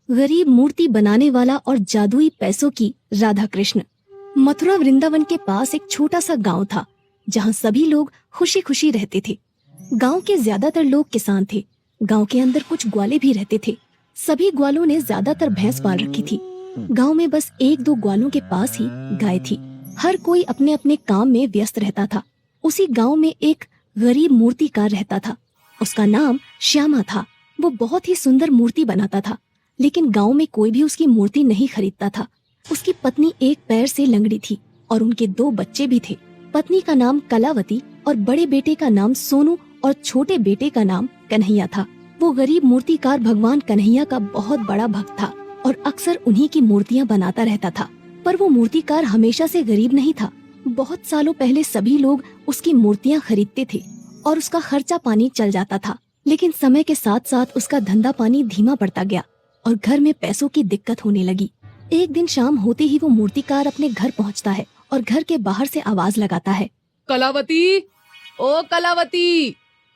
गरीब मूर्ति बनाने वाला और जादुई पैसों की राधा कृष्ण। मथुरा वृंदावन के पास एक छोटा सा गांव था जहां सभी लोग खुशी खुशी रहते थे। गांव के ज्यादातर लोग किसान थे। गांव के अंदर कुछ ग्वाले भी रहते थे। सभी ग्वालों ने ज्यादातर भैंस पाल रखी थी। गांव में बस एक दो ग्वालों के पास ही गाय थी। हर कोई अपने अपने काम में व्यस्त रहता था। उसी गांव में एक गरीब मूर्तिकार रहता था। उसका नाम श्यामा था। वो बहुत ही सुंदर मूर्ति बनाता था, लेकिन गांव में कोई भी उसकी मूर्ति नहीं खरीदता था। उसकी पत्नी एक पैर से लंगड़ी थी और उनके दो बच्चे भी थे। पत्नी का नाम कलावती और बड़े बेटे का नाम सोनू और छोटे बेटे का नाम कन्हैया था। वो गरीब मूर्तिकार भगवान कन्हैया का बहुत बड़ा भक्त था और अक्सर उन्हीं की मूर्तियां बनाता रहता था। पर वो मूर्तिकार हमेशा से गरीब नहीं था। बहुत सालों पहले सभी लोग उसकी मूर्तियां खरीदते थे और उसका खर्चा पानी चल जाता था। लेकिन समय के साथ साथ उसका धंधा पानी धीमा पड़ता गया और घर में पैसों की दिक्कत होने लगी। एक दिन शाम होते ही वो मूर्तिकार अपने घर पहुंचता है और घर के बाहर से आवाज लगाता है, कलावती, ओ कलावती,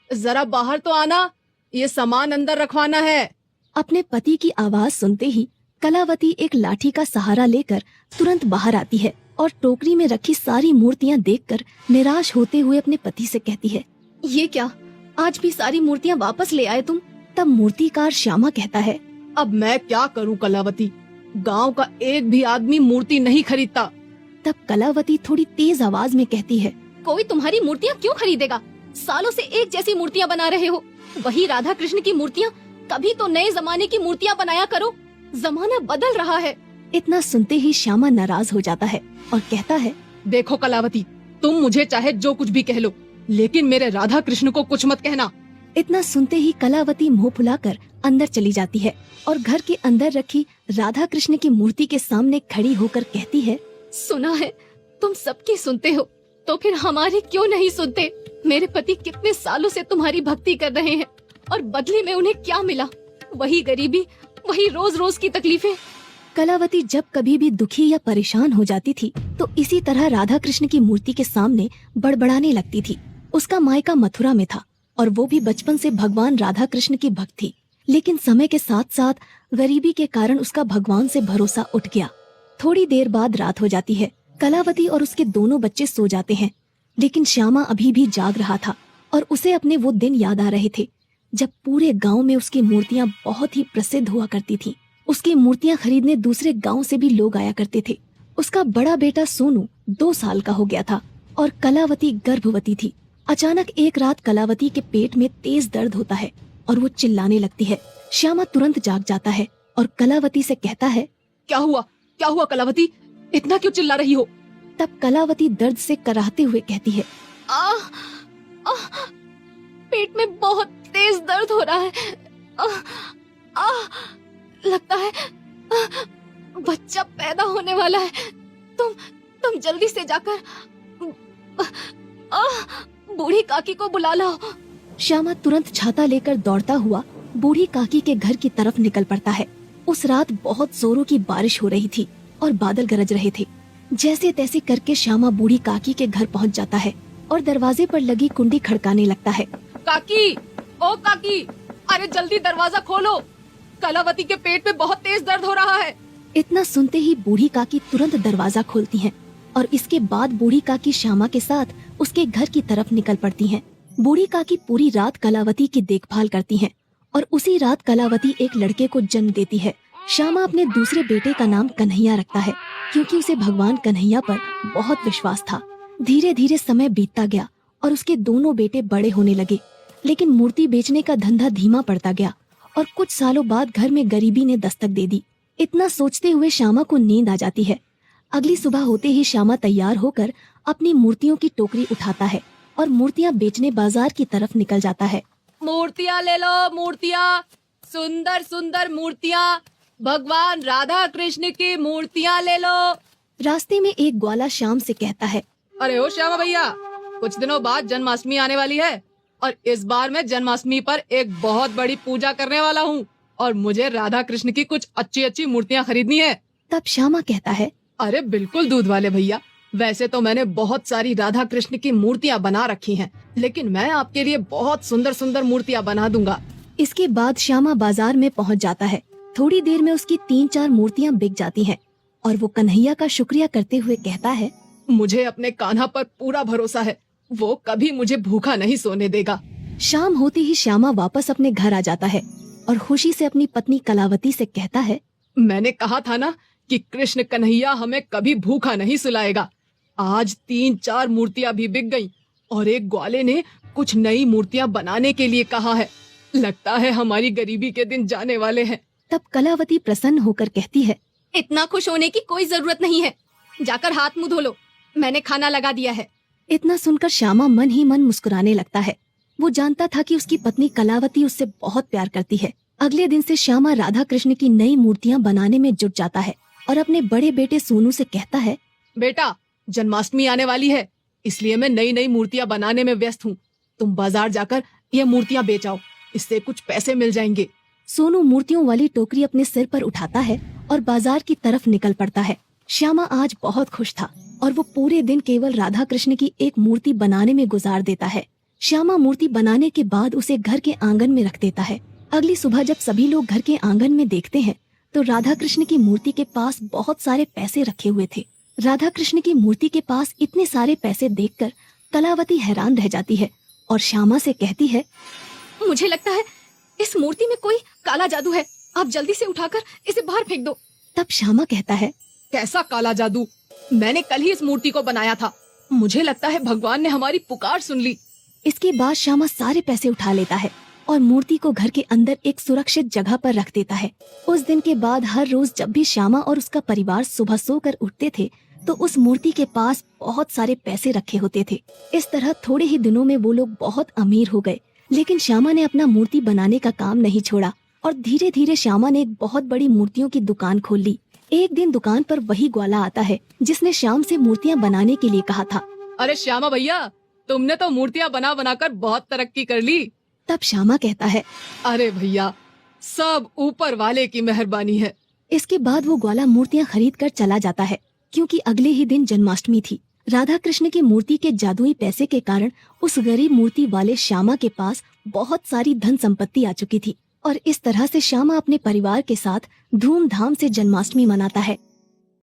जरा बाहर तो आना, ये सामान अंदर रखवाना है। अपने पति की आवाज सुनते ही कलावती एक लाठी का सहारा लेकर तुरंत बाहर आती है और टोकरी में रखी सारी मूर्तियां देखकर निराश होते हुए अपने पति से कहती है, ये क्या, आज भी सारी मूर्तियां वापस ले आए तुम? तब मूर्तिकार श्यामा कहता है, अब मैं क्या करूं कलावती, गांव का एक भी आदमी मूर्ति नहीं खरीदता। तब कलावती थोड़ी तेज आवाज में कहती है, कोई तुम्हारी मूर्तियां क्यों खरीदेगा? सालों से एक जैसी मूर्तियां बना रहे हो। वही राधा कृष्ण की मूर्तियां, कभी तो नए जमाने की मूर्तियां बनाया करो। जमाना बदल रहा है। इतना सुनते ही श्यामा नाराज हो जाता है और कहता है, देखो कलावती, तुम मुझे चाहे जो कुछ भी कह लो, लेकिन मेरे राधा कृष्ण को कुछ मत कहना। इतना सुनते ही कलावती मुंह फुलाकर अंदर चली जाती है और घर के अंदर रखी राधा कृष्ण की मूर्ति के सामने खड़ी होकर कहती है, सुना है तुम सबकी सुनते हो, तो फिर हमारी क्यों नहीं सुनते? मेरे पति कितने सालों से तुम्हारी भक्ति कर रहे हैं और बदले में उन्हें क्या मिला? वही गरीबी, वही रोज रोज की तकलीफें। कलावती जब कभी भी दुखी या परेशान हो जाती थी तो इसी तरह राधा कृष्ण की मूर्ति के सामने बड़बड़ाने लगती थी। उसका मायका मथुरा में था और वो भी बचपन से भगवान राधा कृष्ण की भक्त थी। लेकिन समय के साथ साथ गरीबी के कारण उसका भगवान से भरोसा उठ गया। थोड़ी देर बाद रात हो जाती है। कलावती और उसके दोनों बच्चे सो जाते हैं, लेकिन श्यामा अभी भी जाग रहा था और उसे अपने वो दिन याद आ रहे थे जब पूरे गांव में उसकी मूर्तियां बहुत ही प्रसिद्ध हुआ करती थीं। उसकी मूर्तियां खरीदने दूसरे गांव से भी लोग आया करते थे। उसका बड़ा बेटा सोनू 2 साल का हो गया था और कलावती गर्भवती थी। अचानक एक रात कलावती के पेट में तेज दर्द होता है और वो चिल्लाने लगती है। श्यामा तुरंत जाग जाता है और कलावती से कहता है, क्या हुआ कलावती, इतना क्यों चिल्ला रही हो? तब कलावती दर्द से कराहते हुए कहती है, पेट में बहुत तेज दर्द हो रहा है। लगता है बच्चा पैदा होने वाला है। तुम जल्दी से जाकर बूढ़ी काकी को बुला लाओ। श्यामा तुरंत छाता लेकर दौड़ता हुआ बूढ़ी काकी के घर की तरफ निकल पड़ता है। उस रात बहुत जोरों की बारिश हो रही थी और बादल गरज रहे थे। जैसे तैसे करके श्यामा बूढ़ी काकी के घर पहुंच जाता है और दरवाजे पर लगी कुंडी खड़काने लगता है। काकी, ओ काकी, अरे जल्दी दरवाजा खोलो, कलावती के पेट में बहुत तेज दर्द हो रहा है। इतना सुनते ही बूढ़ी काकी तुरंत दरवाजा खोलती हैं और इसके बाद बूढ़ी काकी श्यामा के साथ उसके घर की तरफ निकल पड़ती हैं। बूढ़ी काकी पूरी रात कलावती की देखभाल करती हैं और उसी रात कलावती एक लड़के को जन्म देती है। श्यामा अपने दूसरे बेटे का नाम कन्हैया रखता है क्योंकि उसे भगवान कन्हैया पर बहुत विश्वास था। धीरे धीरे समय बीतता गया और उसके दोनों बेटे बड़े होने लगे, लेकिन मूर्ति बेचने का धंधा धीमा पड़ता गया और कुछ सालों बाद घर में गरीबी ने दस्तक दे दी। इतना सोचते हुए श्यामा को नींद आ जाती है। अगली सुबह होते ही श्यामा तैयार होकर अपनी मूर्तियों की टोकरी उठाता है और मूर्तियां बेचने बाजार की तरफ निकल जाता है। मूर्तियां ले लो, मूर्तियां, सुंदर सुंदर मूर्तियां, भगवान राधा कृष्ण की मूर्तियां ले लो। रास्ते में एक ग्वाला श्याम से कहता है, अरे ओ श्यामा भैया, कुछ दिनों बाद जन्माष्टमी आने वाली है और इस बार मैं जन्माष्टमी पर एक बहुत बड़ी पूजा करने वाला हूँ और मुझे राधा कृष्ण की कुछ अच्छी अच्छी मूर्तियाँ खरीदनी है। तब श्यामा कहता है, अरे बिल्कुल दूध वाले भैया, वैसे तो मैंने बहुत सारी राधा कृष्ण की मूर्तियाँ बना रखी हैं, लेकिन मैं आपके लिए बहुत सुंदर सुंदर मूर्तियाँ बना दूंगा। इसके बाद श्यामा बाजार में पहुंच जाता है थोड़ी देर में उसकी 3-4 मूर्तियां बिक जाती हैं और वो कन्हैया का शुक्रिया करते हुए कहता है, मुझे अपने कान्हा पर पूरा भरोसा है, वो कभी मुझे भूखा नहीं सोने देगा। शाम होते ही श्यामा वापस अपने घर आ जाता है और खुशी से अपनी पत्नी कलावती से कहता है, मैंने कहा था ना कि कृष्ण कन्हैया हमें कभी भूखा नहीं सुलाएगा। आज 3-4 मूर्तियां भी बिक गईं और एक ग्वाले ने कुछ नई मूर्तियां बनाने के लिए कहा है। लगता है हमारी गरीबी के दिन जाने वाले हैं। तब कलावती प्रसन्न होकर कहती है, इतना खुश होने की कोई जरूरत नहीं है, जाकर हाथ मुंह धो लो, मैंने खाना लगा दिया है। इतना सुनकर श्यामा मन ही मन मुस्कुराने लगता है। वो जानता था कि उसकी पत्नी कलावती उससे बहुत प्यार करती है। अगले दिन से श्यामा राधा कृष्ण की नई मूर्तियां बनाने में जुट जाता है और अपने बड़े बेटे सोनू से कहता है, बेटा, जन्माष्टमी आने वाली है, इसलिए मैं नई नई मूर्तियां बनाने में व्यस्त हूँ। तुम बाजार जाकर ये मूर्तियां बेच आओ, इससे कुछ पैसे मिल जाएंगे। सोनू मूर्तियों वाली टोकरी अपने सिर पर उठाता है और बाजार की तरफ निकल पड़ता है। श्यामा आज बहुत खुश था और वो पूरे दिन केवल राधा कृष्ण की एक मूर्ति बनाने में गुजार देता है। श्यामा मूर्ति बनाने के बाद उसे घर के आंगन में रख देता है। अगली सुबह जब सभी लोग घर के आंगन में देखते हैं तो राधा कृष्ण की मूर्ति के पास बहुत सारे पैसे रखे हुए थे। राधा कृष्ण की मूर्ति के पास इतने सारे पैसे देखकर कलावती हैरान रह जाती है और श्यामा से कहती है, मुझे लगता है इस मूर्ति में कोई काला जादू है, आप जल्दी से उठाकर इसे बाहर फेंक दो। तब श्यामा कहता है, कैसा काला जादू? मैंने कल ही इस मूर्ति को बनाया था। मुझे लगता है भगवान ने हमारी पुकार सुन ली। इसके बाद श्यामा सारे पैसे उठा लेता है और मूर्ति को घर के अंदर एक सुरक्षित जगह पर रख देता है। उस दिन के बाद हर रोज जब भी श्यामा और उसका परिवार सुबह सोकर उठते थे तो उस मूर्ति के पास बहुत सारे पैसे रखे होते थे। इस तरह थोड़े ही दिनों में वो लोग बहुत अमीर हो गए। लेकिन श्यामा ने अपना मूर्ति बनाने का काम नहीं छोड़ा और धीरे धीरे श्यामा ने एक बहुत बड़ी मूर्तियों की दुकान खोल ली। एक दिन दुकान पर वही ग्वाला आता है जिसने श्याम से मूर्तियां बनाने के लिए कहा था। अरे श्यामा भैया, तुमने तो मूर्तियां बना बनाकर बहुत तरक्की कर ली। तब श्यामा कहता है, अरे भैया, सब ऊपर वाले की मेहरबानी है। इसके बाद वो ग्वाला मूर्तियां खरीद कर चला जाता है क्योंकि अगले ही दिन जन्माष्टमी थी। राधा कृष्ण की मूर्ति के जादुई पैसे के कारण उस गरीब मूर्ति वाले श्यामा के पास बहुत सारी धन संपत्ति आ चुकी थी और इस तरह से श्यामा अपने परिवार के साथ धूमधाम से जन्माष्टमी मनाता है।